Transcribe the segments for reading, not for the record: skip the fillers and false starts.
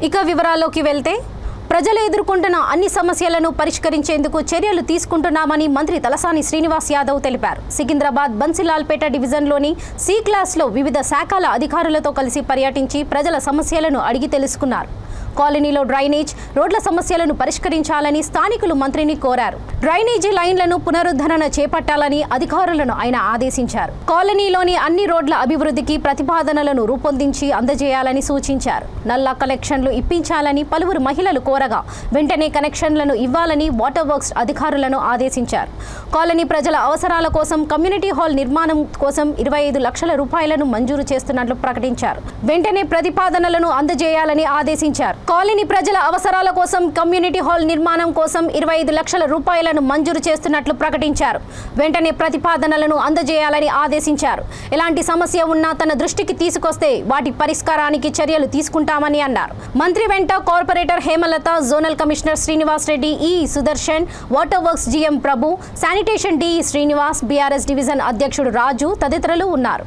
ఇక వివరాల్లోకి వెళ్తే ప్రజలు ఎదుర్కొంటున్న అన్ని సమస్యలను పరిష్కరించేందుకు చర్యలు తీసుకుంటున్నామని మంత్రి తలసాని శ్రీనివాస్ యాదవ్ తెలిపారు. సికింద్రాబాద్ బన్సిలాల్పేట డివిజన్లోని సి క్లాస్లో వివిధ శాఖల అధికారులతో కలిసి పర్యటించి ప్రజల సమస్యలను అడిగి తెలుసుకున్నారు. కాలనీలో డ్రైనేజ్, రోడ్ల సమస్యలను పరిష్కరించాలని స్థానికులు మంత్రిని కోరారు. డ్రైనేజీ లైన్లను పునరుద్ధరణ చేపట్టాలని అధికారులను ఆయన ఆదేశించారు. కాలనీలోని అన్ని రోడ్ల అభివృద్ధికి ప్రతిపాదనలను రూపొందించి అందజేయాలని సూచించారు. నల్లా కనెక్షన్లు ఇప్పించాలని పలువురు మహిళలు కోరగా వెంటనే కనెక్షన్లను ఇవ్వాలని వాటర్ వర్క్స్ అధికారులను ఆదేశించారు. కాలనీ ప్రజల అవసరాల కోసం కమ్యూనిటీ హాల్ నిర్మాణం కోసం 25 లక్షల రూపాయలను మంజూరు చేస్తున్నట్లు ప్రకటించారు. వెంటనే ప్రతిపాదనలను అందజేయాలని ఆదేశించారు. కాలనీ ప్రజల అవసరాల కోసం కమ్యూనిటీ హాల్ నిర్మాణం కోసం 25 లక్షల రూపాయలను మంజూరు చేస్తున్నట్లు ప్రకటించారు. వెంటనే ప్రతిపాదనలను అందజేయాలని ఆదేశించారు. ఎలాంటి సమస్య ఉన్నా తన దృష్టికి తీసుకొస్తే వాటి పరిష్కారానికి చర్యలు తీసుకుంటామని అన్నారు. మంత్రి వెంట corporator Hemalatha, zonal commissioner Srinivas Reddy, E Sudarshan, water works GM Prabhu, sanitation D Srinivas, BRS division అధ్యక్షుడు రాజు తదితరులు ఉన్నారు.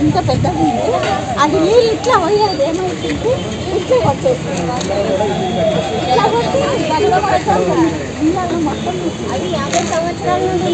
ఇంత పెద్దది ఉంది. అది నీళ్ళు ఇట్లా పోయేది ఏమైతుంది, ఇట్లా వచ్చేస్తుంది. ఇట్లా కొట్టి మొత్తం అది 50 సంవత్సరాల నుండి